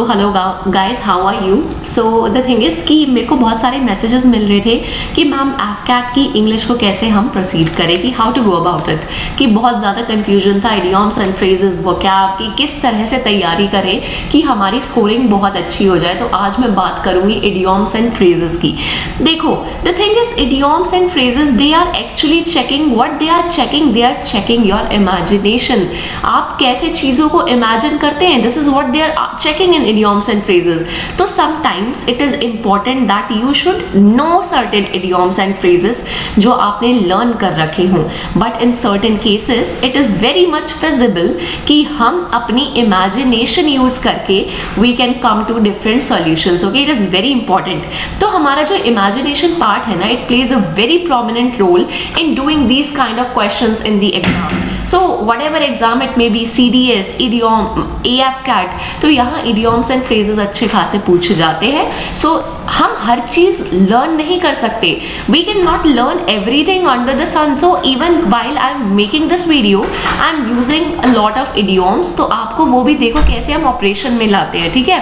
So hello guys, how are you? So the thing is कि मेरे को बहुत सारे मैसेजेस मिल रहे थे कि मैम एफकैट की इंग्लिश को कैसे हम प्रोसीड करें, कि how to go about it, कि बहुत ज़्यादा कन्फ्यूजन था इडियम्स एंड फ्रेजेस वोकैब की किस तरह से तैयारी करें कि हमारी स्कोरिंग बहुत अच्छी हो जाए। तो आज मैं बात करूंगी इडियम्स एंड फ्रेजेस की। देखो the thing is idioms and phrases they are actually checking what they are checking your imagination. आप कैसे चीज़ों को इमेजिन करते हैं, this is what they are checking in idioms and phrases. तो sometimes it is important that you should know certain idioms and phrases जो आपने learn कर रखे हों, but in certain cases it is very much feasible कि हम अपनी imagination use करके we can come to different solutions. Okay, it is very important. तो हमारा जो imagination part है ना, it plays a very prominent role in doing these kind of questions in the exam. So whatever exam it may be, CDS, idiom, AFCAT, तो यहाँ idioms and phrases अच्छे खासे पूछे जाते हैं। So हम हर चीज लर्न नहीं कर सकते, we cannot learn everything under the sun. So even while I'm making this video, I'm using a lot of idioms. तो आपको वो भी देखो कैसे हम ऑपरेशन में लाते हैं, ठीक है?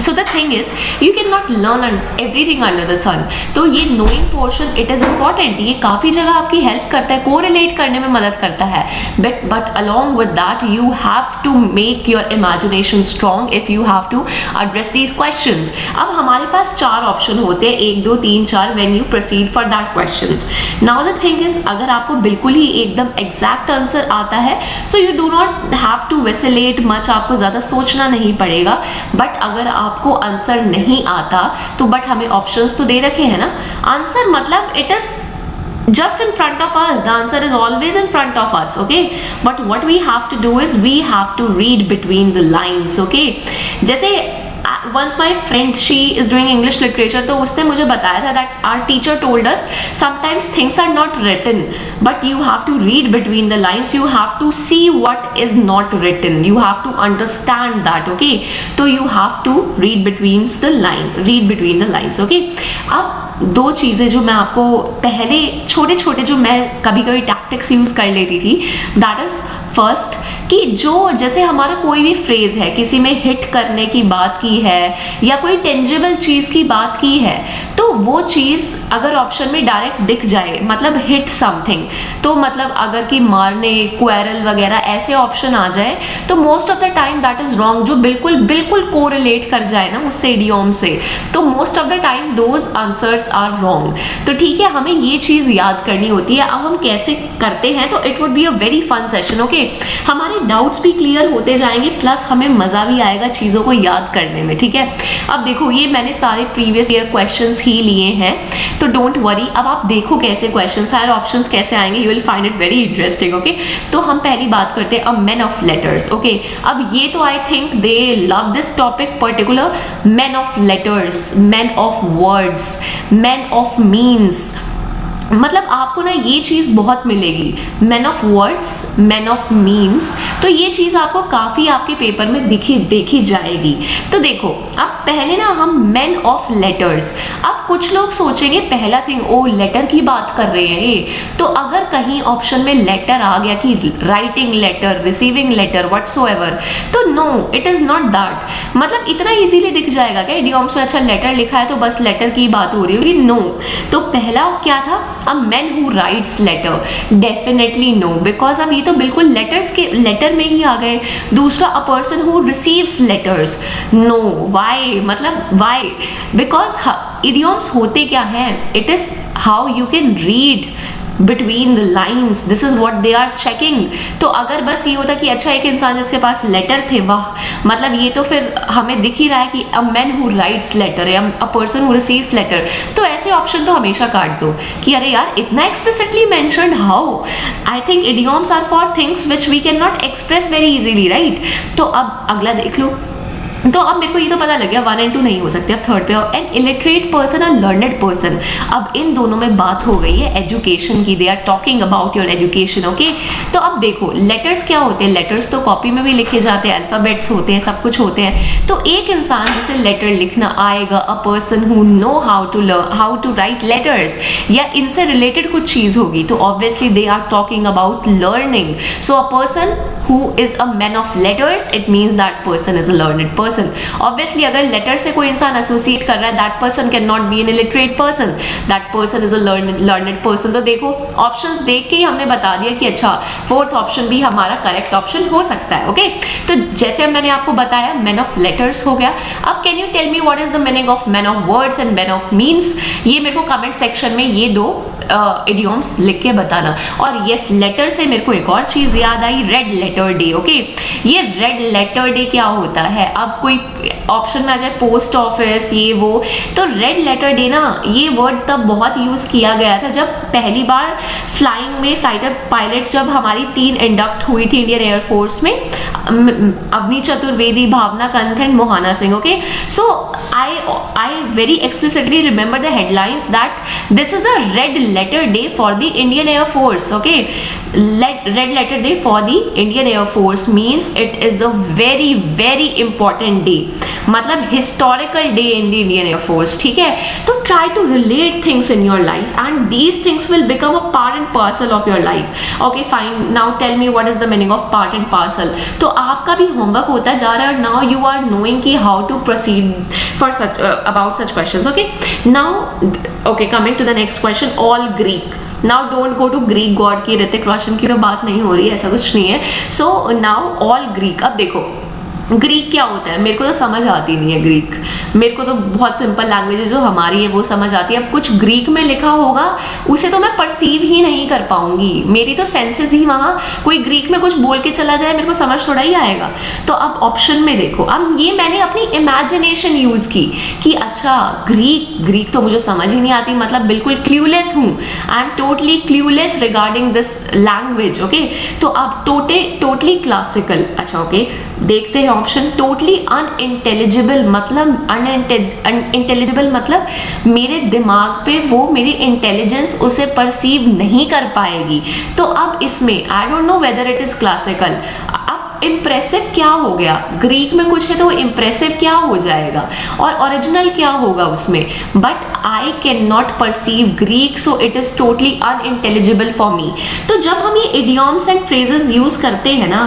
So the thing is, you cannot learn everything under the sun. तो ये knowing portion it is important. ये काफी जगह आपकी हेल्प करता है, कोरिलेट करने में मदद करता है. But along with that, you have to make your imagination strong if you have to address these questions. अब हमारे पास 4 ऑप्शन होते हैं, 1 2 3 4 when you proceed for that questions. Now the thing is, अगर आपको बिल्कुल ही एकदम एग्जैक्ट आंसर आता है, so you do not have to vacillate much, आपको ज्यादा सोचना नहीं पड़ेगा. बट अगर आपको आंसर नहीं आता तो बट हमें ऑप्शंस तो दे रखे हैं ना. आंसर मतलब it is just in front of us, the answer is always in front of us. Okay, but what we have to do is we have to read between the lines. Okay, जैसे once my friend, she is doing English literature, तो उसने मुझे बताया था that our teacher told us sometimes things are not written but you have to read between the lines, you have to see what is not written, you have to understand that. Okay, तो you have to read between the lines. Okay, अब 2 चीजें जो मैं आपको पहले छोटे जो मैं कभी टैक्टिक्स यूज कर लेती थी, दैट इज फर्स्ट कि जो जैसे हमारा कोई भी फ्रेज है, किसी में हिट करने की बात की है या कोई टेंजिबल चीज की बात की है, तो वो चीज अगर ऑप्शन में डायरेक्ट दिख जाए, मतलब हिट समथिंग, तो मतलब अगर कि मारने, क्वेरल वगैरह ऐसे ऑप्शन आ जाए, तो most of the time that is wrong. जो बिल्कुल कोरिलेट कर जाए ना उससे, इडियम से, तो most of the time those answers are wrong. तो ठीक है, हमें ये चीज याद करनी होती है. अब हम कैसे करते हैं, तो it would be a very fun session. Okay, हमारे डाउट्स भी क्लियर होते जाएंगे, प्लस हमें मजा भी आएगा चीजों को याद करने में. ठीक है, अब देखो ये मैंने सारे प्रीवियस ईयर क्वेश्चंस ही लिए हैं, तो डोंट वरी. अब आप देखो कैसे क्वेश्चन, सारे ऑप्शंस कैसे आएंगे, you will find it very interesting. Okay, तो हम पहली बात करते हैं मैन ऑफ लेटर्स. ओके, अब ये तो I think they love this topic particular. Man of letters, man of words, man of means, मतलब आपको ना ये चीज बहुत मिलेगी. Man of words, man of means, तो ये चीज आपको काफी आपके पेपर में देखी जाएगी. तो देखो अब पहले ना हम मैन ऑफ लेटर्स. अब कुछ लोग सोचेंगे पहला थिंग, ओ लेटर की बात कर रहे हैं ये, तो अगर कहीं ऑप्शन में लेटर आ गया कि writing letter, receiving letter, whatsoever, तो no, it is not that. मतलब इतना इजीली दिख जाएगा क्या इडियम्स में, अच्छा लेटर लिखा है तो बस लेटर की बात हो रही होगी? नो. तो पहला क्या था, a man who writes letter, definitely no, because अब ये तो बिल्कुल लेटर में ही आ गए. दूसरा a person who receives letters, no. why, मतलब why, because idioms होते क्या हैं, it is how you can read between the lines, this is what they are checking. तो अगर बस ये होता कि अच्छा एक इंसान जिसके पास लेटर थे, वाह, मतलब ये तो फिर हमें दिख ही रहा है कि a man who writes letter या a person who receives letter, तो ऐसे ऑप्शन तो हमेशा काट दो कि अरे यार इतना explicitly mentioned, how? I think idioms are for things which we cannot express very easily, right? तो अब अगला देख लो. तो अब मेरे को ये तो पता लग गया 1 और 2 नहीं हो सकते. अब थर्ड पे आओ, एन इलिटरेट पर्सन और लर्नेड पर्सन. अब इन दोनों में बात हो गई है एजुकेशन की, they are talking about your education. Okay, तो अब देखो लेटर्स क्या होते हैं. लेटर्स तो कॉपी में भी लिखे जाते हैं, अल्फाबेट्स होते हैं, सब कुछ होते हैं. तो एक इंसान जिसे लेटर लिखना आएगा, a person who know how to write letters, या इनसे रिलेटेड कुछ चीज होगी, तो obviously they are talking about learning. So a person who is a man of letters, it means that person is a learned person. Person. Obviously अगर letter से कोई इंसान एसोसिएट कर रहा है, that person can not be an illiterate person, that person is a learned person. तो देखो options देख के ही हमने बता दिया कि अच्छा फोर्थ ऑप्शन भी हमारा करेक्ट ऑप्शन हो सकता है। ओके, तो जैसे मैंने आपको बताया मैन ऑफ लेटर्स हो गया। अब can you tell me what is the meaning of man of words and man of means? ये मेरे को कमेंट सेक्शन में ये दो इडियम्स लिख के बताना। और यस, लेटर से मेरे को एक और चीज याद आई, रेड लेटर डे। ओके, ये रेड लेटर डे क्या होता है? अब कोई ऑप्शन में आ जाए पोस्ट ऑफिस ये वो, तो रेड लेटर डे ना, ये वर्ड तब बहुत यूज किया गया था जब पहली बार फ्लाइंग में फाइटर पायलट जब हमारी 3 इंडक्ट हुई थी इंडियन एयरफोर्स में, Avani Chaturvedi, Bhawana Kanth and Mohana Singh. Okay, so I very explicitly remember the headlines that this is a red letter day for the Indian air force. Okay, red letter day for the Indian air force means it is a very very important day, मतलब historical day in the Indian air force. ठीक है, तो try to relate things in your life and these things will become a part and parcel of your life. Okay fine, now tell me what is the meaning of part and parcel. तो आपका भी homework होता जा रहा है, now you are knowing कि how to proceed for such about such questions. Okay, now okay, coming to the next question, all Greek. Now don't go to Greek god की, ऋतिक रोशन की तो बात नहीं हो रही है, ऐसा कुछ नहीं है। So now all Greek. अब देखो ग्रीक क्या होता है, मेरे को तो समझ आती नहीं है ग्रीक, मेरे को तो बहुत सिंपल लैंग्वेज है जो हमारी है वो समझ आती है। अब कुछ ग्रीक में लिखा होगा उसे तो मैं परसीव ही नहीं कर पाऊंगी, मेरी तो सेंसेस ही वहां, कोई ग्रीक में कुछ बोल के चला जाए मेरे को समझ थोड़ा ही आएगा। तो अब ऑप्शन में देखो, अब ये मैंने अपनी इमेजिनेशन यूज की कि अच्छा ग्रीक तो मुझे समझ ही नहीं आती, मतलब बिल्कुल क्ल्यूलेस हूं, I am totally clueless regarding this language. Okay, तो अब टोटली क्लासिकल। अच्छा ओके, देखते हैं ऑप्शन। टोटली अनइंटेलिजिबल मतलब अनइंटेलिजिबल मतलब मेरे दिमाग पे वो मेरी इंटेलिजेंस उसे परसीव नहीं कर पाएगी। तो अब इसमें आई don't know whether it is classical. अब इम्प्रेसिव क्या हो गया, ग्रीक में कुछ है तो वो इम्प्रेसिव क्या हो जाएगा और ओरिजिनल क्या होगा उसमें, but I can not perceive Greek, so it is totally unintelligible for me. तो जब हम ये इडियम्स एंड फ्रेजेस यूज करते हैं ना,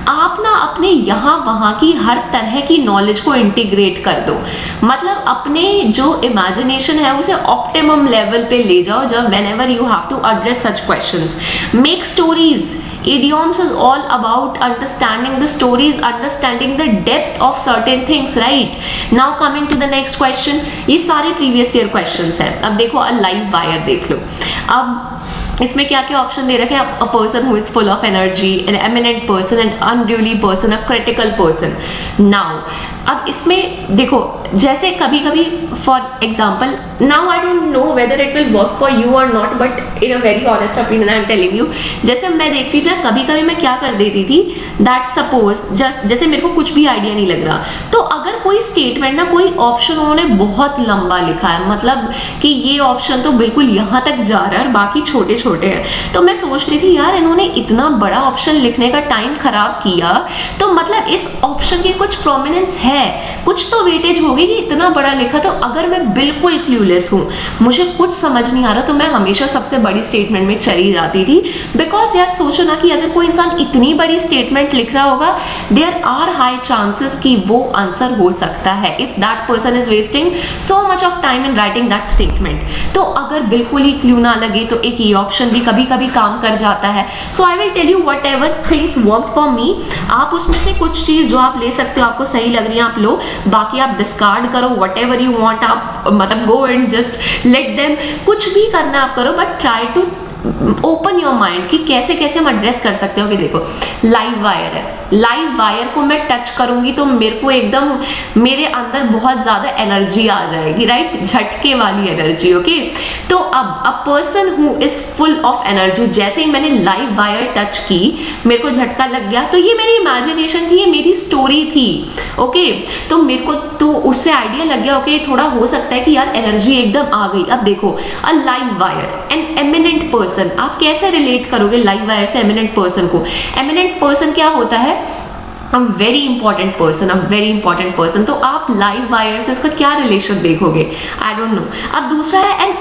आप ना अपने यहाँ वहां की हर तरह की नॉलेज को इंटीग्रेट कर दो, मतलब अपने जो इमेजिनेशन है उसे ऑप्टिमम लेवल पे ले जाओ जब whenever you have to address such questions. Make stories. Idioms is all about understanding the stories, understanding the depth of certain things, right? Now coming to the next question, ये सारे previous year questions हैं। अब देखो a live wire देख लो। अब इसमें क्या क्या ऑप्शन दे रखे हैं, a person who is full of energy, an eminent person, an unduly person, a critical person. Now अब इसमें देखो, जैसे कभी कभी for example, now I don't know whether it will work for you और not, but in a very honest opinion I am telling you, जैसे मैं देखती थी ना कभी कभी मैं क्या कर देती थी, दैट सपोज जैसे मेरे को कुछ भी आइडिया नहीं लग रहा, तो अगर कोई स्टेटमेंट ना, कोई ऑप्शन उन्होंने बहुत लंबा लिखा है, मतलब कि ये ऑप्शन तो बिल्कुल यहां तक जा रहा है और बाकी छोटे छोटे हैं, तो मैं सोचती थी यार इन्होंने इतना बड़ा ऑप्शन लिखने का टाइम खराब किया, तो मतलब इस ऑप्शन की कुछ प्रोमिनेंस है, कुछ तो वेटेज होगी कि इतना बड़ा लिखा। तो अगर मैं बिल्कुल क्लूलेस हूं, मुझे कुछ समझ नहीं आ रहा, तो मैं हमेशा सबसे बड़ी स्टेटमेंट में चली जाती थी, बिकॉज यार सोचो ना कि अगर कोई इंसान इतनी बड़ी स्टेटमेंट लिख रहा होगा, देयर आर हाई चांसेस कि वो आंसर हो सकता है, if that person is wasting so much of time in writing that statement. तो अगर बिल्कुल ही क्लू ना लगे तो एक ये ऑप्शन भी कभी कभी काम कर जाता है। So I will tell you whatever things work for me, आप उसमें से कुछ चीज जो आप ले सकते हो, आपको सही लग रही है आप लो, बाकी आप डिस्कार्ड करो, वट एवर यू वॉन्ट, आप मतलब go and just let them, कुछ भी करना आप करो, but try to open your mind कि कैसे कैसे हम एड्रेस कर सकते हो। कि देखो लाइव वायर है, लाइव वायर को मैं टच करूंगी तो मेरे को एकदम मेरे अंदर बहुत ज्यादा एनर्जी आ जाएगी, राइट, झटके वाली एनर्जी। ओके, तो अब अ person who is full of energy, जैसे ही मैंने लाइव वायर टच की मेरे को झटका लग गया, तो ये मेरी इमेजिनेशन थी, ये मेरी स्टोरी थी। ओके, तो मेरे को तो उससे आइडिया लग गया, ओके थोड़ा हो सकता है कि यार एनर्जी एकदम आ गई। अब देखो अ live wire, N eminent person, आप कैसे रिलेट करोगे लाइव वायर से एमिनेंट पर्सन को? एमिनेंट पर्सन क्या होता है, very important person, very important person. तो आप लाइव वायर से इसका क्या रिलेशन देखोगे, आई डोंट नो। अब दूसरा है एन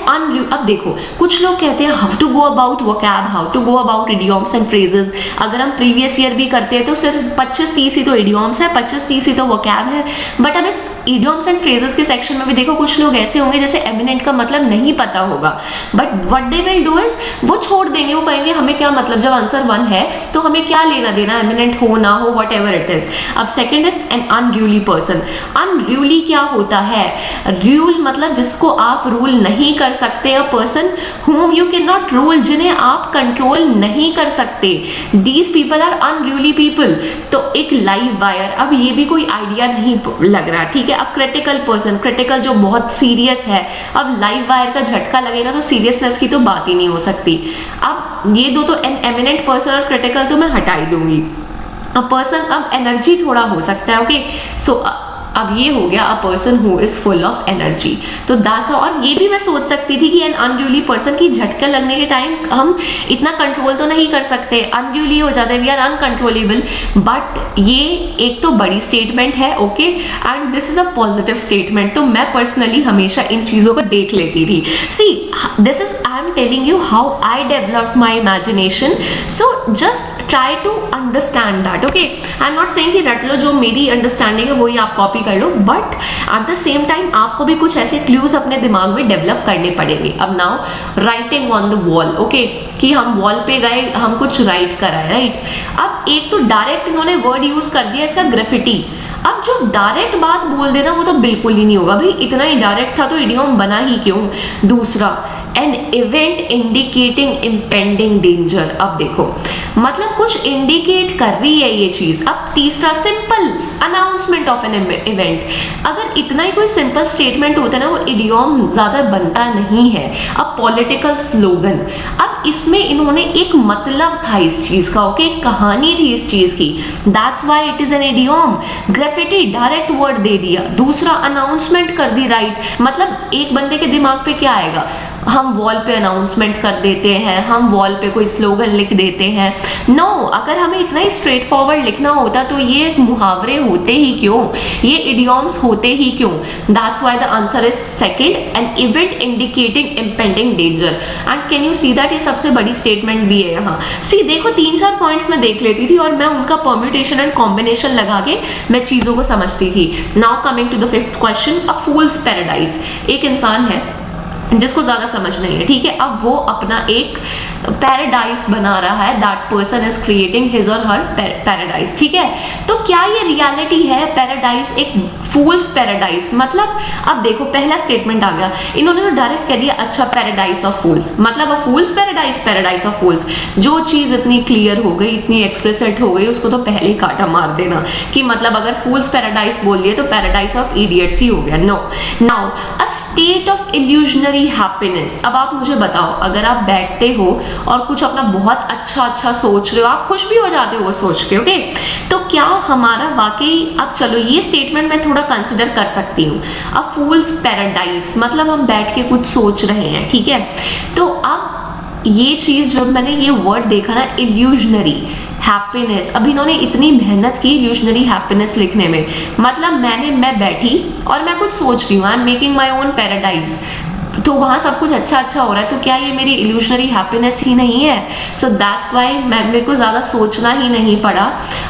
अब देखो कुछ लोग कहते हैं how to go about vocab, how to go about idioms and phrases. अगर हम प्रीवियस ईयर भी करते हैं तो सिर्फ 25-30 ही तो इडियम्स है, 25-30 ही तो वोकैब है। बट अब इस इडियम्स एंड फ्रेजेस के सेक्शन में भी देखो कुछ लोग ऐसे होंगे जैसे एमिनेंट का मतलब नहीं पता होगा, but what they will do is वो छोड़ देंगे, वो कहेंगे हमें क्या मतलब, जब आंसर 1 है तो हमें क्या लेना देना, एमिनेंट हो ना हो, वट एवर इट इज। अब second is an unruly person. Unruly क्या होता है, रूल मतलब जिसको आप रूल नहीं कर सकते, a person whom you cannot rule, जिन्हें आप कंट्रोल नहीं कर सकते, these people are unruly people। तो एक लाइव वायर, अब ये भी कोई आइडिया नहीं लग रहा, ठीक है। अब क्रिटिकल पर्सन, क्रिटिकल जो बहुत सीरियस है, अब लाइव वायर का झटका लगेगा तो सीरियसनेस की तो बात ही नहीं हो सकती। अब ये दो तो एन एमिनेंट पर्सन और क्रिटिकल तो मैं हटा ही दूंगी। अब पर्सन, अब एनर्जी थोड़ा हो सकता है, ओके। सो अब ये हो गया अ person who is full of energy. तो दैट्स, और ये भी मैं सोच सकती थी कि एन अनरूली पर्सन की झटका लगने के टाइम हम इतना कंट्रोल तो नहीं कर सकते, अनरूली हो जाते, वी आर अनकंट्रोलेबल। बट ये एक तो बड़ी स्टेटमेंट है, okay, and this is a positive statement. तो मैं पर्सनली हमेशा इन चीजों को देख लेती थी। See this is, I am telling you how I develop my imagination, so just try to understand that, okay. I am not saying कि रट लो, जो मेरी अंडरस्टैंडिंग है वही आप कॉपी कर लो, but at the same time आपको भी कुछ ऐसे क्लूज अपने दिमाग में डेवलप करने पड़ेंगे। अब now writing on the wall, okay, कि हम वॉल पे गए, हम कुछ राइट कराए, राइट। अब एक तो डायरेक्ट इन्होंने वर्ड यूज कर दिया इसका ग्रेफिटी। अब जो डायरेक्ट बात बोल देना वो तो बिल्कुल ही नहीं होगा भाई, इतना ही डायरेक्ट था तो इडियम बना ही क्यों। दूसरा, an event indicating impending danger. अब देखो मतलब कुछ इंडिकेट कर रही है ये चीज। अब तीसरा, simple announcement of an event. अगर इतना ही कोई सिंपल स्टेटमेंट होता है ना, वो इडियम ज्यादा बनता नहीं है। अब पॉलिटिकल स्लोगन, अब इसमें इन्होंने एक मतलब था इस चीज का, ओके, एक कहानी थी इस चीज की, that's why it is an idiom. Graffiti, direct word दे दिया। दूसरा, अनाउंसमेंट कर दी, राइट, मतलब एक बंदे के दिमाग पे क्या आएगा, हम वॉल पे अनाउंसमेंट कर देते हैं, हम वॉल पे कोई स्लोगन लिख देते हैं। नो, अगर हमें इतना ही स्ट्रेट फॉरवर्ड लिखना होता तो ये मुहावरे होते ही क्यों, ये इडियम्स होते ही क्यों। That's why the answer is second, an event indicating impending danger. And can you see that, ये सबसे बड़ी स्टेटमेंट भी है यहाँ। सी देखो 3-4 पॉइंट्स मैं देख लेती थी और मैं उनका परम्यूटेशन एंड कॉम्बिनेशन लगा के मैं चीजों को समझती थी। Now coming to the 5th question, a fool's paradise. एक इंसान है जिसको ज्यादा समझ नहीं है, ठीक है। अब वो अपना एक पैराडाइज बना रहा है, that person is creating his और हर पैराडाइज, ठीक है। तो क्या ये रियलिटी है पैराडाइज, एक फूल्स पैराडाइज, मतलब अब देखो पहला स्टेटमेंट आ गया, इन्होंने तो डायरेक्ट कह दिया अच्छा पैराडाइज ऑफ फूल्स, मतलब अ फूल्स पैराडाइज, पैराडाइज ऑफ फूल्स। जो चीज इतनी क्लियर हो गई, इतनी एक्सप्लिसिट हो गई, उसको तो पहले ही काटा मार देना कि मतलब अगर फूल्स पैराडाइज बोल दिए तो पैराडाइज ऑफ इडियट्स ही हो गया। No, now a state of illusionary happiness. अब आप मुझे बताओ, अगर आप बैठते हो और कुछ अपना बहुत अच्छा सोच रहे हो, आप खुश भी हो जाते हो वो सोच के, ओके, तो क्या हमारा वाकई, अब चलो ये स्टेटमेंट मैं थोड़ा कंसिडर कर सकती हूँ, अ फूल्स पैराडाइज, मतलब हम बैठ के कुछ सोच रहे हैं, ठीक है। तो अब ये चीज जब मैंने ये वर्ड देखा ना, इल्यूजनरी हैप्पीनेस, अब इन्होंने इतनी मेहनत की इल्यूजनरी हैप्पीनेस लिखने में, मतलब मैं बैठी और मैं कुछ सोच रही हूँ, I am making my own paradise, तो वहां सब कुछ अच्छा हो रहा है, तो क्या ये मेरी इल्यूशनरी हैप्पीनेस ही नहीं है। सो दैट्स व्हाई मेरे को ज्यादा सोचना ही नहीं पड़ा,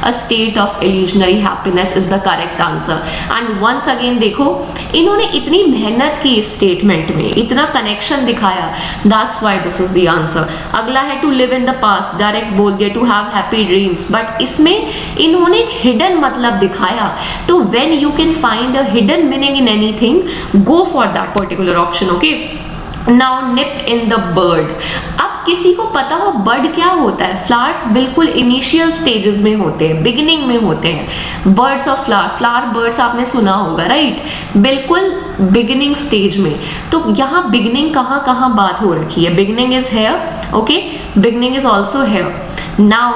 a state of illusionary happiness is the correct answer. And once again देखो इन्होंने इतनी मेहनत की इस स्टेटमेंट में, इतना कनेक्शन दिखाया, that's why this is the answer. अगला है to live in the past, direct बोल दिया to have happy dreams, but इसमें इन्होंने एक हिडन मतलब दिखाया। तो when you can find a hidden meaning in anything, go for that particular option, okay. Now nip in the bird. अब किसी को पता हो बर्ड क्या होता है, फ्लावर्स बिल्कुल इनिशियल स्टेजेस में होते हैं, बिगिनिंग में होते हैं, बर्ड्स ऑफ फ्लावर बर्ड्स आपने सुना होगा, राइट, बिल्कुल बिगिनिंग स्टेज में। तो यहाँ बिगिनिंग कहाँ बात हो रखी है, beginning is here, okay, beginning is also here. Now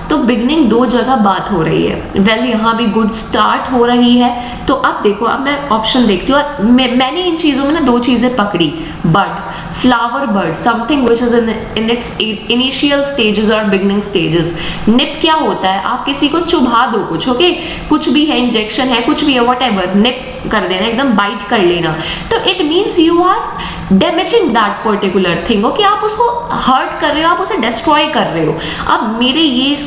तो बिगनिंग दो जगह बात हो रही है। वेल यहाँ भी गुड स्टार्ट हो रही है। तो अब देखो, अब मैं ऑप्शन देखती हूँ और मैंने इन चीजों में ना दो चीजें पकड़ी, bud, flower bud, something which is in its initial stages और बिगनिंग स्टेजेस। निप क्या होता है, आप किसी को चुभा दो कुछ, ओके, कुछ भी है, इंजेक्शन है, कुछ भी है, वट एवर, निप कर देना, एकदम बाइट कर लेना, तो it means you are damaging that particular thing, okay, आप उसको हर्ट कर रहे हो, आप उसे डिस्ट्रॉय कर रहे हो। अब मेरे ये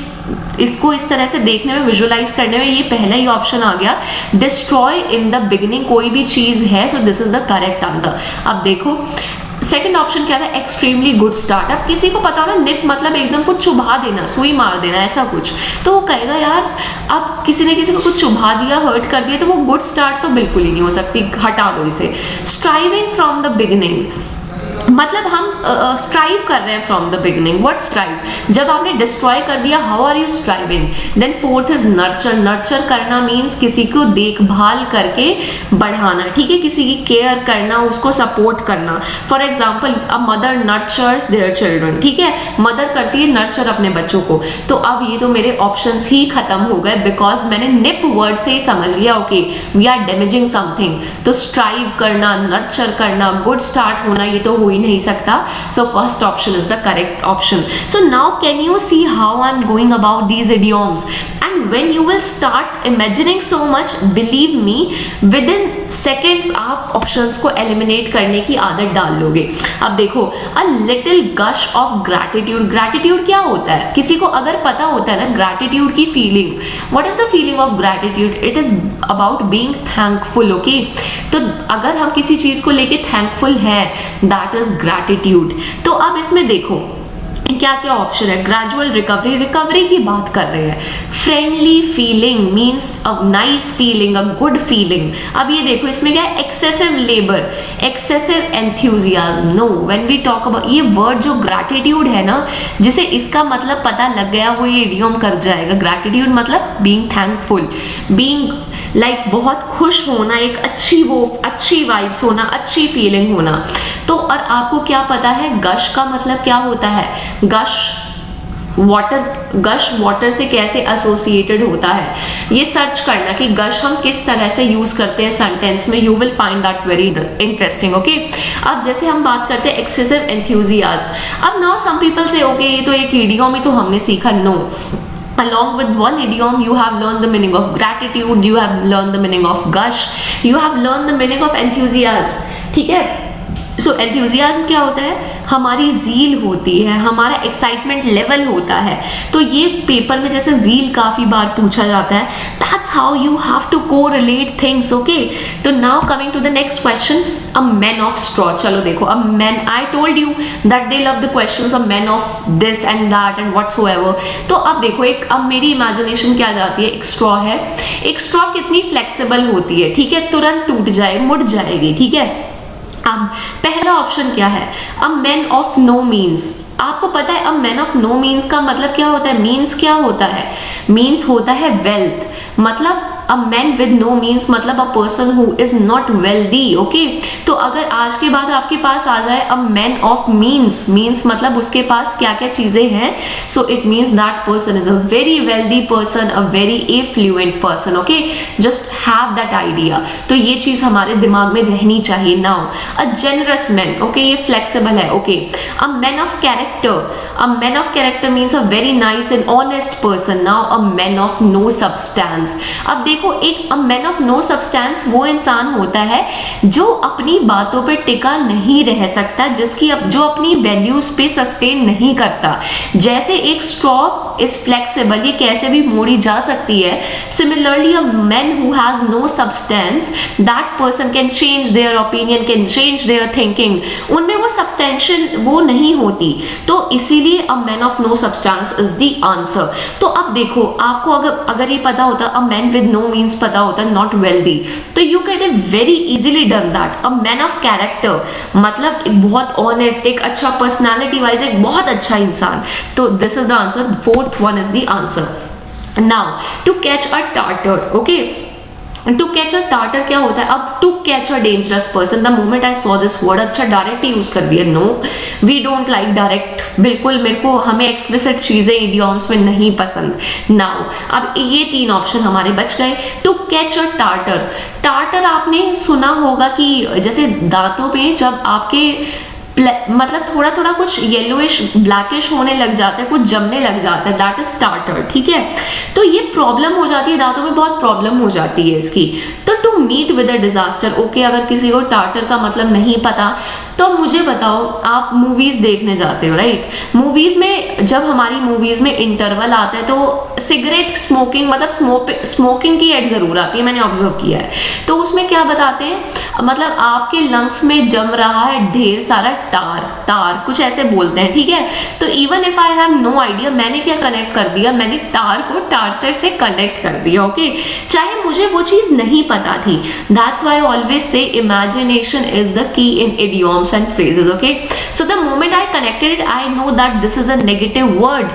इसको इस तरह से देखने में, विजुअलाइज करने में, ये पहला ही ऑप्शन आ गया, डिस्ट्रॉय इन द बिगिनिंग, कोई भी चीज है, so this is the correct answer. अब देखो सेकंड ऑप्शन क्या था, एक्सट्रीमली गुड स्टार्ट। अब किसी को पता हो ना, निप मतलब एकदम कुछ चुभा देना, सुई मार देना, ऐसा कुछ, तो वो कहेगा यार अब किसी ने किसी को कुछ चुभा दिया, हर्ट कर दिया, तो वो गुड स्टार्ट तो बिल्कुल ही नहीं हो सकती, हटा दो इसे। स्ट्राइविंग फ्रॉम द बिगिनिंग, मतलब हम स्ट्राइव कर रहे हैं from the beginning. What strive, जब आपने डिस्ट्रॉय कर दिया, how are you striving. Then fourth is nurture, nurture करना मीन्स किसी को देखभाल करके बढ़ाना, ठीक है, किसी की केयर करना, उसको सपोर्ट करना। For example a mother nurtures their children, ठीक है, मदर करती है नर्चर अपने बच्चों को। तो अब ये तो मेरे ऑप्शंस ही खत्म हो गए, बिकॉज मैंने निप वर्ड से ही समझ लिया, okay we are damaging something. तो स्ट्राइव करना, नर्चर करना, गुड स्टार्ट होना, ये तो हो ही नहीं सकता। So first option is the correct option. So now can you see how I am going about these idioms, and when you will start imagining so much, believe me, within seconds आप options को eliminate करने की आदत डाल लोगे। अब देखो, a little gush of gratitude, gratitude क्या होता है, किसी को अगर पता होता है ना gratitude की feeling, what is the feeling of gratitude, it is about being thankful, okay। तो अगर हम किसी चीज को लेके थैंकफुल है, that is gratitude। तो अब इसमें देखो क्या क्या ऑप्शन है, ग्रेजुअल रिकवरी, रिकवरी की बात कर रहे हैं। Friendly feeling means a nice feeling, a good feeling. अब ये देखो इसमें क्या है, excessive labour, excessive enthusiasm. No, when we talk about ये वर्ड जो ग्रैटिट्यूड है ना, जिसे इसका मतलब पता लग गया वो ये इडियम कर जाएगा। ग्रैटिट्यूड मतलब बीइंग थैंकफुल, बीइंग लाइक बहुत खुश होना, एक अच्छी वो अच्छी वाइब्स होना, अच्छी फीलिंग होना। तो और आपको क्या पता है गश का मतलब क्या होता है, गश वाटर, गश वाटर से कैसे एसोसिएटेड होता है, ये सर्च करना कि गश हम किस तरह से यूज करते हैं सेंटेंस में, you will find that very interesting, okay. अब जैसे हम बात करते हैं एक्सेसिव एंथ्यूजियाज्म। अब नाउ सम पीपल से ओके ये तो एक इडियम ही तो हमने सीखा, no, along with one idiom you have learned the meaning of gratitude, you have learned the meaning of gush, you have learned the meaning of enthusiasm, ठीक है। सो एंथ्यूजियाज्म क्या होता है, हमारी जील होती है, हमारा एक्साइटमेंट लेवल होता है। तो ये पेपर में जैसे जील काफी बार पूछा जाता है, that's how you have to correlate things, okay. तो now coming to the next question, a man of straw. चलो देखो, a man, I told you that they love the questions, a man of this and that and whatsoever. तो अब देखो एक, अब मेरी imagination क्या जाती है, एक स्ट्रॉ है, एक स्ट्रॉ कितनी फ्लेक्सिबल होती है, ठीक है, तुरंत टूट जाए, मुड़ जाएगी, ठीक है। अब पहला ऑप्शन क्या है, a man of no means. आपको पता है a man of no means का मतलब क्या होता है, मीन्स क्या होता है, मीन्स होता है वेल्थ। मतलब a man with no means मतलब a person who is not wealthy, okay. तो अगर आज के बाद आपके पास आ जाए a man of means, means मतलब उसके पास क्या क्या चीजें हैं, so it means that person is a very wealthy person, a very affluent person, okay. Just have that idea. तो ये चीज हमारे दिमाग में रहनी चाहिए। Now a generous man, okay, ये फ्लेक्सिबल है, okay. A man of character, a man of character means a very nice and honest person. Now a man of no substance. अब देखो एक a man of no substance वो इंसान होता है जो अपनी बातों पर टिका नहीं रह सकता, जिसकी जो अपनी वैल्यूज पे सस्टेन नहीं करता। जैसे एक स्ट्रॉ इज फ्लेक्सिबल, ये कैसे भी मोड़ी जा सकती है, similarly a man who has no substance, that person can change their opinion, can change their thinking, उनमें वो सब्सटेंशियल वो नहीं होती। तो इसीलिए a man of no substance is the answer. तो अब देखो आपको अगर ये पता होता, a man with no means पता होता नॉट वेल्दी, तो you can have very easily done that. A man of character मतलब एक बहुत ऑनेस्ट, एक अच्छा पर्सनालिटी वाइज एक बहुत अच्छा इंसान। तो this is the answer, fourth one is the answer. Now to catch a tartar, okay, to catch a tartar क्या होता है? अब to catch a dangerous person, the moment I saw this word, अच्छा डायरेक्ट यूज कर दिया, no we don't like direct, बिल्कुल मेरे को हमें एक्सप्लिसिट चीजें इडियम्स में नहीं पसंद। नाउ अब ये 3 ऑप्शन हमारे बच गए। To catch a tartar, tartar आपने सुना होगा कि जैसे दांतों पे जब आपके मतलब थोड़ा थोड़ा कुछ येलोइश ब्लैकिश होने लग जाता है, कुछ जमने लग जाता है, दैट इज टार्टर, ठीक है। तो ये प्रॉब्लम हो जाती है, दांतों में बहुत प्रॉब्लम हो जाती है इसकी। तो to meet with a disaster, okay, अगर किसी को टार्टर का मतलब नहीं पता तो मुझे बताओ, आप मूवीज देखने जाते हो, राइट? मूवीज में जब हमारी मूवीज में इंटरवल आता है तो सिगरेट स्मोकिंग मतलब स्मोकिंग की एड जरूर आती है, मैंने ऑब्जर्व किया है। तो उसमें क्या बताते हैं, मतलब आपके लंग्स में जम रहा है ढेर सारा तार कुछ ऐसे बोलते हैं, ठीक है। तो even if I have no idea, मैंने क्या कनेक्ट कर दिया, मैंने तार को टार्टर से कनेक्ट कर दिया, ओके, चाहे मुझे वो चीज नहीं पता थी। That's why I always say imagination is the key in idioms and phrases, okay? So the moment I connected it, I know that this is a negative word,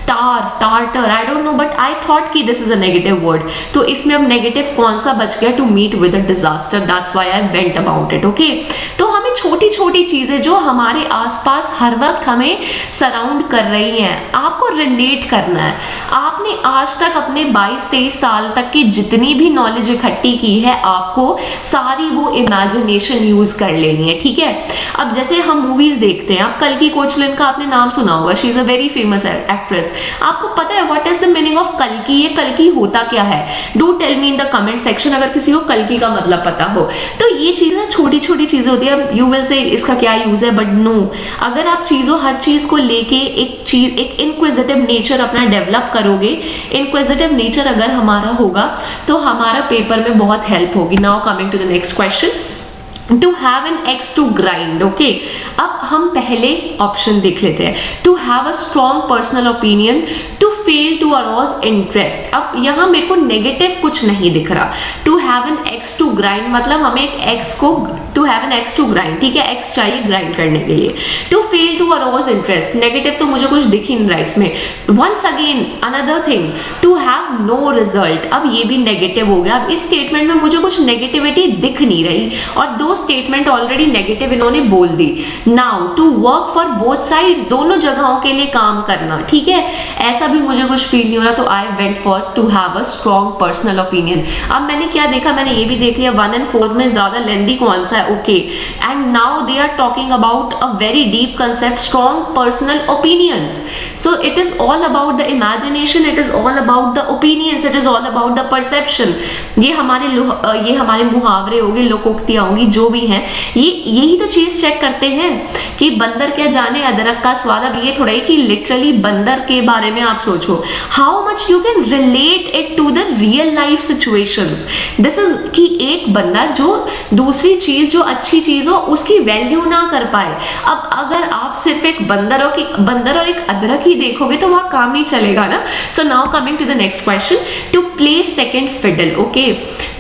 tartar, I don't know, but I thought कि this is a negative word। तो इसमें अब negative कौन सा बच गया? to meet with a disaster, that's why I went about it, okay? तो हमें छोटी छोटी चीजें जो हमारे आसपास हर वक्त हमें सराउंड कर रही हैं, आपको रिलेट करना है। आपने आज तक अपने 22-23 साल तक की जितनी भी नॉलेज इकट्ठी की है, आपको सारी वो इमेजिनेशन यूज कर लेनी है, ठीक है। अब जैसे हम मूवीज देखते हैं, आप कल्कि कोचलिन का आपने नाम सुना होगा, she is a very famous actress. आपको पता है what is the meaning of कल्कि? ये कल्कि होता क्या है? Do tell me in the comment section अगर किसी को कल्कि का मतलब पता हो। तो ये चीजें छोटी छोटी चीजें होती है। यू विल से इसका क्या यूज है, बट नो, अगर आप हर चीज को लेके एक इनक्विजिटिव नेचर अपना डेवलप करोगे, इनक्विजिटिव नेचर अगर हमारा होगा तो हमारा पेपर में बहुत हेल्प होगी। Now coming to the next question, to have an axe to grind, okay. अब हम पहले ऑप्शन देख लेते हैं, to have a strong personal opinion, to fail to arouse interest. अब यहां मेरे को नेगेटिव कुछ नहीं दिख रहा। To have an axe to grind मतलब हमें एक एक्स को, to have an axe to grind, ठीक है, एक्स चाहिए ग्राइंड करने के लिए। To fail to arouse interest, negative तो मुझे कुछ दिख ही नहीं रहा इसमें। Once again another thing, to have no result, अब ये भी नेगेटिव हो गया। अब इस स्टेटमेंट में मुझे कुछ नेगेटिविटी दिख नहीं रही, और 2 स्टेटमेंट ऑलरेडी नेगेटिव इन्होंने बोल दी। Now to work for both sides, दोनों जगहों के लिए काम करना, ठीक है, ऐसा भी मुझे कुछ फील नहीं हो रहा। तो I went for to have a strong personal opinion. अब मैंने क्या देखा, मैंने ये भी देख लिया 1 and 4 में ज्यादा लेंदी कौन सा है, okay. And now they are talking about a very deep concept, strong personal opinions. So it is all about the imagination, it is all about the opinions, it is all about the perception. ये हमारे मुहावरे होंगे, लोकोक्तियां होंगी, जो भी हैं, यही तो चीज चेक करते हैं कि बंदर क्या जाने अदरक का स्वाद। अब ये थोड़ा ही कि लिटरली बंदर के बारे में आप सोचो, how much you can relate it to the real life situations. This is कि एक बंदा जो दूसरी चीज, जो अच्छी चीज हो, उसकी वैल्यू ना कर पाए। अब अगर आप सिर्फ एक बंदर और एक अदरक ही देखोगे तो वहां काम नहीं चलेगा ना। So now coming to the next question, to play second fiddle, okay,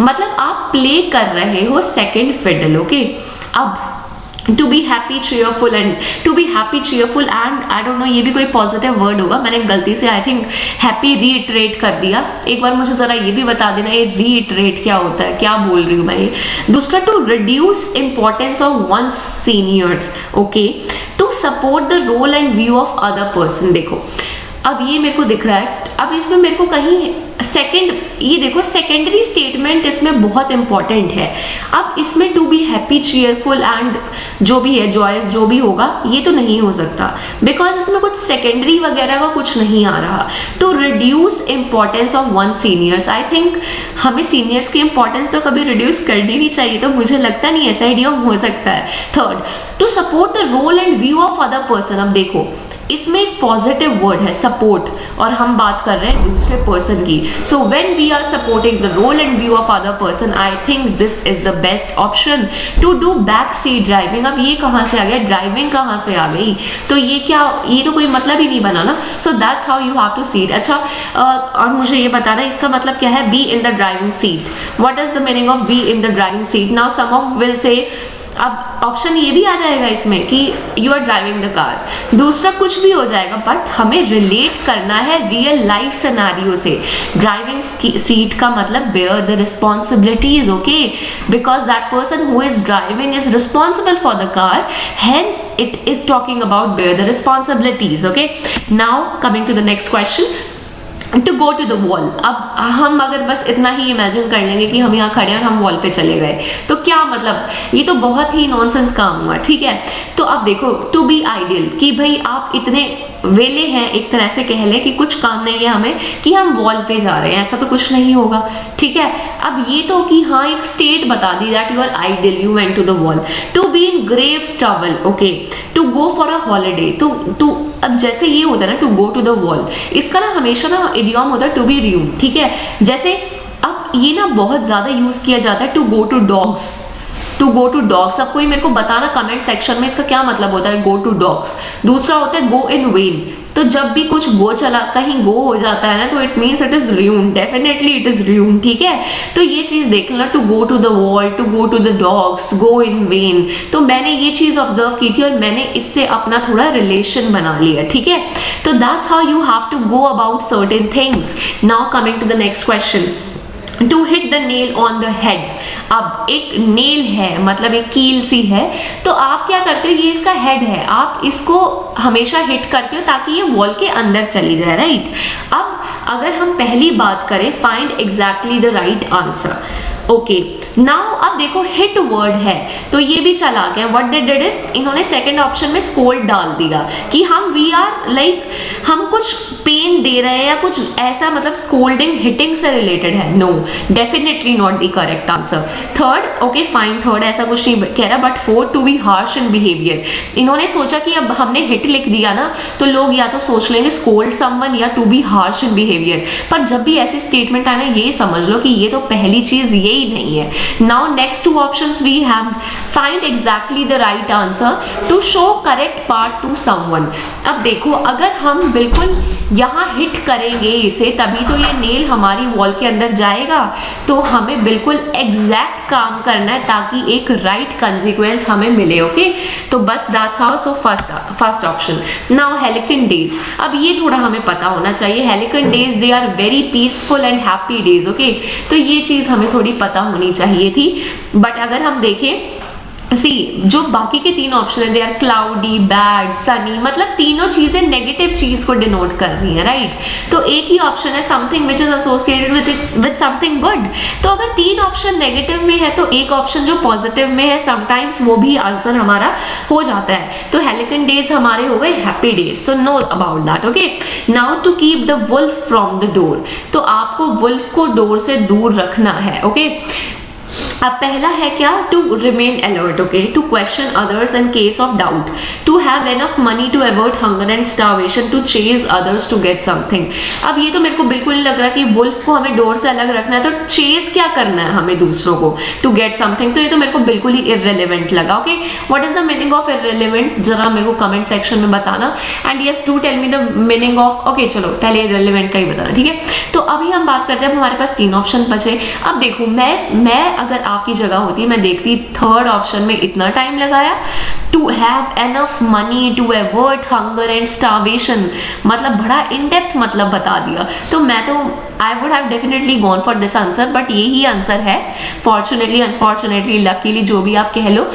मतलब आप प्ले कर रहे हो सेकेंड फिडल, ओके। अब to be happy cheerful and I don't know, ये भी कोई पॉजिटिव वर्ड होगा, मैंने गलती से आई थिंक हैप्पी रीइटरेट कर दिया। एक बार मुझे जरा ये भी बता देना, ये रीइटरेट क्या होता है, क्या बोल रही हूं मैं ये। दूसरा, to reduce importance of one senior, okay, to support the role and view of other person. देखो अब ये मेरे को दिख रहा है, अब इसमें मेरे को कहीं ये देखो सेकेंडरी स्टेटमेंट इसमें बहुत इंपॉर्टेंट है। अब इसमें to be happy cheerful and जो भी है जॉयस, जो भी होगा, ये तो नहीं हो सकता, बिकॉज इसमें कुछ सेकेंडरी वगैरह का कुछ नहीं आ रहा। To reduce importance of one seniors, I think हमें सीनियर्स की इंपॉर्टेंस तो कभी रिड्यूस करनी नहीं चाहिए, तो मुझे लगता नहीं ऐसा आइडिया हो सकता है। Third, to support the role and view of other person. अब देखो इसमें एक पॉजिटिव वर्ड है सपोर्ट, और हम बात कर रहे हैं दूसरे पर्सन की। So when we are supporting the role and view of other person, I think this is the best option. To do back seat driving, अब ये कहां से आ गया, ड्राइविंग कहां से आ गई, तो ये क्या, ये तो कोई मतलब ही नहीं बना ना। So that's how you have to seat. अच्छा और मुझे ये बताना इसका मतलब क्या है, be in the driving seat. What is the meaning of be in the driving seat? Now some of will say अब ऑप्शन ये भी आ जाएगा इसमें कि you are driving the car, दूसरा कुछ भी हो जाएगा, बट हमें रिलेट करना है रियल लाइफ सिनेरियो से। ड्राइविंग सीट का मतलब bear the responsibilities, okay, because that person who is driving is responsible for the car, hence it is talking about bear the responsibilities, okay. Now coming to the next question, to go to the wall. अब हम अगर बस इतना ही imagine कर लेंगे कि हम यहाँ खड़े और हम वॉल पे चले गए, तो क्या मतलब, ये तो बहुत ही नॉनसेंस काम हुआ, ठीक है। तो अब देखो, टू बी आइडियल, कि भाई आप इतने वेले हैं, एक तरह से कह ले कि कुछ काम नहीं है हमें कि हम वॉल पे जा रहे हैं, ऐसा तो कुछ नहीं होगा, ठीक है। अब ये तो कि हाँ एक स्टेट बता दी that you are ideal, you went to the wall. To be in grave trouble, okay, to go for a holiday, to अब जैसे ये होता है ना, to go to the wall, इसका ना हमेशा ना इडियम होता है टू बी र्यूम, ठीक है। जैसे अब ये ना बहुत ज्यादा यूज किया जाता है to go to dogs, to go to dogs. अब कोई मेरे को बताना कमेंट सेक्शन में इसका क्या मतलब होता है, गो टू डॉग्स। दूसरा होता है गो इन वेन, तो जब भी कुछ गो चला कहीं गो हो जाता है ना, तो it means it is ruin, definitely it is ruin, ठीक है। तो ये चीज देख लेना, to go to the wall, to go to the dogs, go in vain. तो मैंने ये चीज ऑब्जर्व की थी और मैंने इससे अपना थोड़ा रिलेशन बना लिया, ठीक है। तो that's how you have to go about certain things. Now coming to the next question, to hit the nail on the head. अब एक नेल है, मतलब एक कील सी है, तो आप क्या करते हो, ये इसका हेड है, आप इसको हमेशा हिट करते हो ताकि ये वॉल के अंदर चली जाए, राइट। अब अगर हम पहली बात करें, find exactly the right answer, okay. Now अब देखो हिट वर्ड है, तो ये भी चला गया। व्हाट दे डिड इज, इन्होंने सेकंड ऑप्शन में स्कोल्ड डाल दिया कि हम वी आर लाइक हम कुछ पेन दे रहे हैं या कुछ ऐसा, मतलब स्कोल्डिंग हिटिंग से रिलेटेड है। No, definitely not the correct answer. Third, okay fine, third ऐसा कुछ नहीं कह रहा, but fourth, to be harsh in behaviour. इन्होंने सोचा कि अब हमने हिट लिख दिया ना, तो लोग या तो सोच लेंगे स्कोल्ड समवन या to be harsh in behaviour, पर जब भी ऐसी स्टेटमेंट आए ना, ये समझ लो कि ये तो पहली चीज यही नहीं है। Now next two options we have, find exactly the right answer, to show correct part to someone। अब देखो, अगर हम बिल्कुल यहाँ हिट करेंगे इसे, तभी तो ये नेल हमारी वॉल के अंदर जाएगा। तो हमें बिल्कुल एग्जैक्ट काम करना है ताकि एक राइट कंसिक्वेंस हमें मिले, ओके। तो बस that's how, so first option. Now halcyon days, अब ये थोड़ा हमें पता होना चाहिए। Halcyon days they are very peaceful and happy days, okay. तो ये चीज हमें थोड़ी पता होनी चाहिए थी, बट अगर हम देखें, सी जो बाकी के तीन ऑप्शन है, they are cloudy, bad, sunny, मतलब तीनों चीजें नेगेटिव चीज को डिनोट कर रही है, राइट। तो एक ही ऑप्शन है something which is associated with something good. तो अगर तीन ऑप्शन नेगेटिव में है, तो एक ऑप्शन जो पॉजिटिव में है, समटाइम्स वो भी आंसर हमारा हो जाता है। तो हेलिकन डेज हमारे हो गए happy days, so know about that, okay. नाउ to keep the wolf from the door, तो आपको वुल्फ को डोर से दूर रखना है, ओके। अब पहला है क्या, to remain alert, okay, to question others in case of doubt, to have enough money to avoid hunger and starvation, to chase others to get something. अब ये तो मेरे को बिल्कुल नहीं लग रहा कि वुल्फ को हमें डोर से अलग रखना है, तो चेज क्या करना है हमें दूसरों को, टू गेट समथिंग, तो ये तो मेरे को बिल्कुल ही इररिलेवेंट लगा, okay. What is the meaning of irrelevant, जरा मेरे को कमेंट सेक्शन में बताना, and yes do tell me the meaning of, okay चलो पहले इररिलेवेंट का ही बताना, ठीक है। तो अभी हम बात करते हैं, अब हमारे पास तीन ऑप्शन बचे। अब देखो, मैं अगर आपकी जगह होती, मैं देखती थर्ड ऑप्शन में इतना टाइम लगाया, to have enough money to avoid hunger and starvation, मतलब बड़ा इन डेप्थ मतलब बता दिया। तो मैं तो I would have definitely gone for this answer, but यही आंसर है, फॉर्चुनेटली अनफॉर्चुनेटली लकीली जो भी आप कह लो।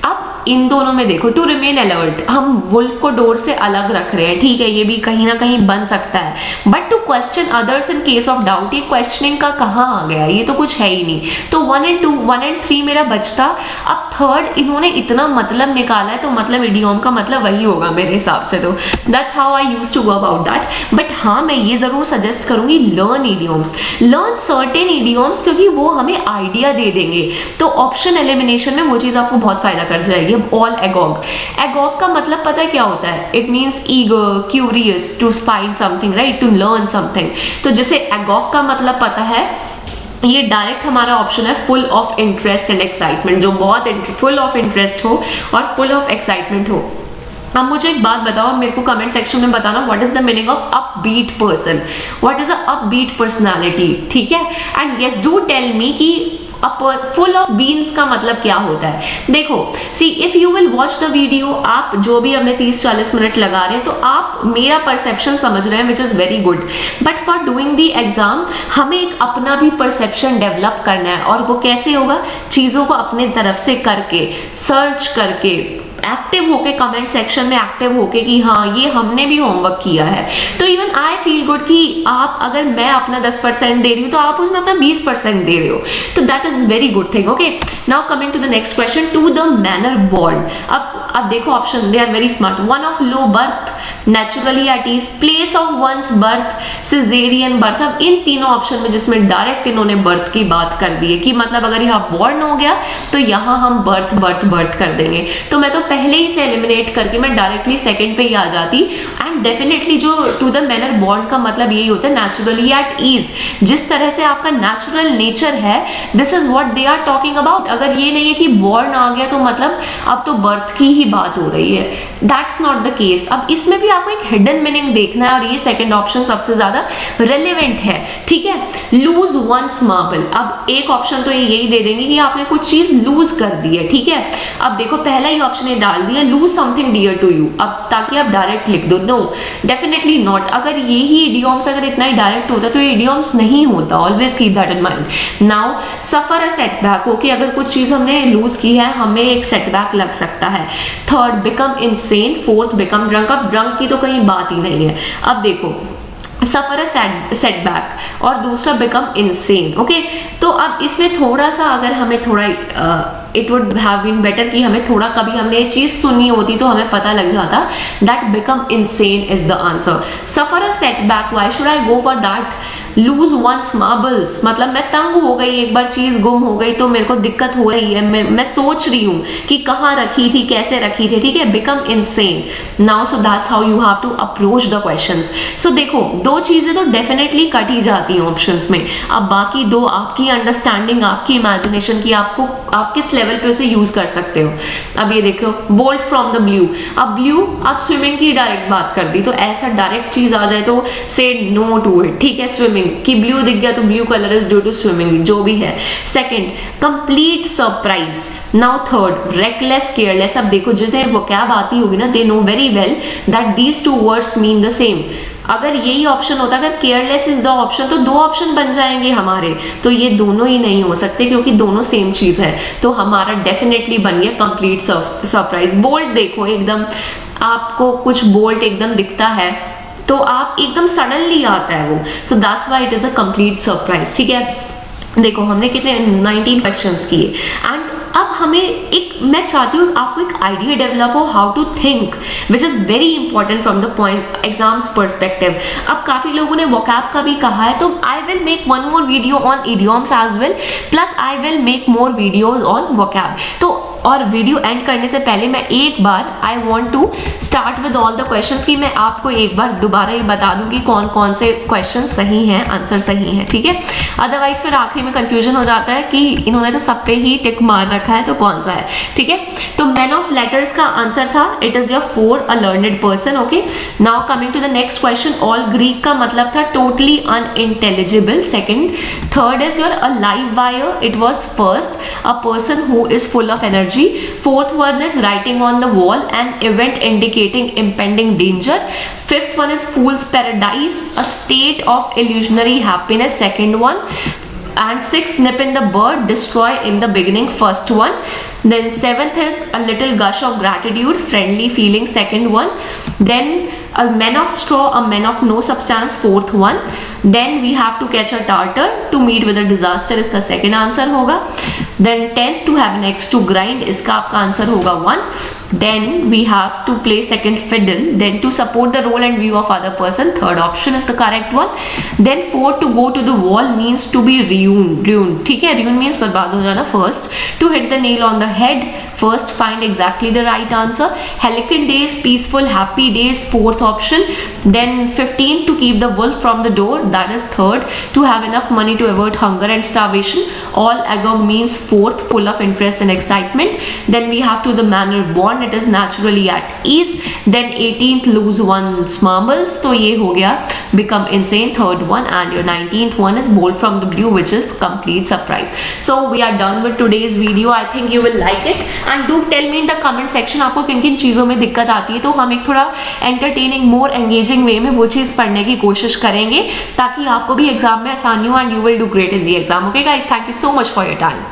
अब इन दोनों में देखो, टू रिमेन अलर्ट, हम वुल्फ को डोर से अलग रख रहे हैं, ठीक है, ये भी कहीं ना कहीं बन सकता है, but to question others in case of doubt, ये क्वेश्चनिंग का कहाँ आ गया, ये तो कुछ है ही नहीं। तो 1 and 3 मेरा बचता। अब थर्ड इन्होंने इतना मतलब निकाला है, तो मतलब इडियम का मतलब वही होगा मेरे हिसाब से। तो that's how I used to go about that. But हाँ, मैं ये जरूर सजेस्ट करूंगी, learn idioms, learn certain idioms, क्योंकि वो हमें आइडिया दे देंगे। तो ऑप्शन एलिमिनेशन में वो चीज आपको बहुत फायदा कर जाएगी। ऑल एगॉग, एगॉग का मतलब पता है क्या होता है, it means eager, curious, to find something, right, to learn something. तो जैसे एगॉग का मतलब पता है, ये डायरेक्ट हमारा ऑप्शन है full of interest and excitement, जो बहुत फुल ऑफ इंटरेस्ट हो और फुल ऑफ एक्साइटमेंट हो। अब मुझे एक बात बताओ, मेरे को कमेंट सेक्शन में बताना, what is the meaning of upbeat person, what is a upbeat personality, ठीक है। And yes do tell me कि फुल ऑफ बीन्स का मतलब क्या होता है? देखो see, if you will watch the video, आप जो भी हमने 30-40 मिनट लगा रहे हैं, तो आप मेरा परसेप्शन समझ रहे हैं, विच is very good, but for doing the exam हमें एक अपना भी परसेप्शन डेवलप करना है। और वो कैसे होगा? चीजों को अपने तरफ से करके, सर्च करके, एक्टिव होके, कमेंट सेक्शन में एक्टिव होके कि हाँ ये हमने भी होमवर्क किया है। तो इवन आई फील गुड कि आप, अगर मैं अपना 10% दे रही हूँ तो आप उसमें अपना 20% दे रहे हो, तो that is very good thing. Okay, now coming to the next question, to the manner born. अब देखो option, they are very smart. One of low birth, naturally at ease, place of one's birth, caesarean birth. अब इन तीनों option में जिसमें direct इन्होंने birth की बात कर दी है कि मतलब अगर यहाँ बॉर्न हो गया तो यहाँ हम बर्थ बर्थ बर्थ कर देंगे, तो मैं तो पहले ही से एलिमिनेट करके मैं डायरेक्टली सेकंड पे ही आ जाती। एंड डेफिनेटली जो टू द मैनर बॉर्न का मतलब यही होता है, नेचुरली एट ईज, जिस तरह से आपका नेचुरल नेचर है, this is what they are talking about. अगर ये नहीं है कि बॉर्न आ गया तो मतलब अब तो बर्थ की ही बात हो रही है, दैट्स नॉट द केस। अब इसमें भी आपको एक हिडन मीनिंग देखना है, और ये सेकंड ऑप्शन सबसे ज्यादा रेलेवेंट है, ठीक है। लूज वंस मार्बल, अब एक ऑप्शन तो ये यही दे देंगे कि आपने कुछ चीज लूज कर दी है, ठीक है। अब देखो पहला ही ऑप्शन ये डाल दिया, lose something dear to you, अब ताकि आप डायरेक्ट लिख दो, नो डेफिनेटली नॉट। अगर ये ही इडियम्स अगर इतना ही डायरेक्ट होता तो ये इडियम्स नहीं होता, always keep that in mind. Now suffer a setback, okay, अगर कुछ चीज हमने लूज की है, हमें एक सेटबैक लग सकता है। Third, become insane. Fourth, become drunk. अब ड्रंक की तो कहीं बात ही नहीं है। अब देखो सफर अ सेटबैक और दूसरा बिकम इनसेन, ओके। तो अब इसमें थोड़ा सा अगर हमें थोड़ा it would have been better कि हमें थोड़ा, कभी हमने ये चीज सुनी होती तो हमें पता लग जाता that become insane is the answer. Suffer a setback, why should I go for that? Loose once marbles, मतलब मैं तंग हो गई, एक बार चीज गुम हो गई तो मेरे को दिक्कत हो रही है, मैं सोच रही हूँ कि कहाँ रखी थी, कैसे रखी थी, ठीक है। Become insane. Now so that's how you have to approach the questions. So देखो दो चीजें तो डेफिनेटली कट ही जाती हैं ऑप्शंस में, अब बाकी दो आपकी अंडरस्टैंडिंग, आपकी इमेजिनेशन की, आपको आप किस लेवल पे उसे यूज कर सकते हो। अब ये देखो, बोल्ट फ्रॉम द ब्लू। अब ब्लू, आप स्विमिंग की डायरेक्ट बात कर दी, तो ऐसा डायरेक्ट चीज आ जाए तो से नो टू इट, ठीक है। स्विमिंग कि ब्लू दिख गया तो blue colour is due to swimming, जो भी है। Second, complete surprise. Now third, reckless, careless. अब देखो जिन्हें वोकैब आती होगी ना, they know very well that these two words mean the same. अगर यही ऑप्शन होता, अगर केयरलेस इज द ऑप्शन, तो दो ऑप्शन बन जाएंगे हमारे, तो ये दोनों ही नहीं हो सकते क्योंकि दोनों सेम चीज है। तो हमारा डेफिनेटली बन गया कंप्लीट सरप्राइज। बोल्ट देखो, एकदम आपको कुछ बोल्ट एकदम दिखता है तो आप एकदम सडनली आता है वो, so that's why it is a complete surprise, ठीक है। देखो हमने कितने 19 क्वेश्चंस किए, एंड अब हमें एक, मैं चाहती हूँ आपको एक आइडिया डेवलप हो how to think, which is very important from the point exams perspective. अब काफी लोगों ने वोकैब का भी कहा है, तो I will make one more video on idioms as well, plus I will make more videos on vocab. तो और वीडियो एंड करने से पहले मैं एक बार I want to start with all the questions, कि मैं आपको एक बार दोबारा ही बता दूं कि कौन कौन से क्वेश्चन सही हैं, आंसर सही है, ठीक है। अदरवाइज फिर आखिर में कंफ्यूजन हो जाता है कि इन्होंने तो सब पे ही टिक मार रखा है तो कौन सा है, ठीक है। तो मैन ऑफ लेटर्स का आंसर था, it is your 4, a learned person, okay. Now coming to the next question, all Greek का मतलब था totally unintelligible, second. Third is your a live wire, it was first, a person who is full of energy. Fourth one is writing on the wall, an event indicating impending danger. Fifth one is fool's paradise, a state of illusionary happiness, second one. And sixth, nip in the bud, destroy in the beginning, first one. Then seventh is a little gush of gratitude, friendly feeling, second one. Then a man of straw, a man of no substance, fourth one. Then we have to catch a tartar to meet with a disaster, इसका second answer होगा. Then 10th, to have an axe to grind, इसका आपका answer होगा 1. Then we have to play second fiddle. Then to support the role and view of other person, third option is the correct one. Then 4, to go to the wall means to be ruined, ठीक है, ruin means बर्बाद हो जाना. First, to hit the nail on the head, First, find exactly the right answer. Helicant days, peaceful, happy days, fourth option. Then 15, to keep the wolf from the door, that is third. To have enough money to avert hunger and starvation, all agog means fourth, full of interest and excitement. Then we have to the manner born, it is naturally at ease. Then 18th, lose one's marbles, तो ये हो गया become insane, third one. And your 19th one is bolt from the blue, which is complete surprise. So we are done with today's video. I think you will like it and do tell me in the comment section आपको किन किन चीजों में दिक्कत आती है, तो हम एक थोड़ा एंटरटेनिंग मोर एंगेजिंग वे में वो चीज पढ़ने की कोशिश करेंगे ताकि आपको भी एग्जाम में आसानी हो and you will do great in the exam. Okay guys, thank you so much for your time.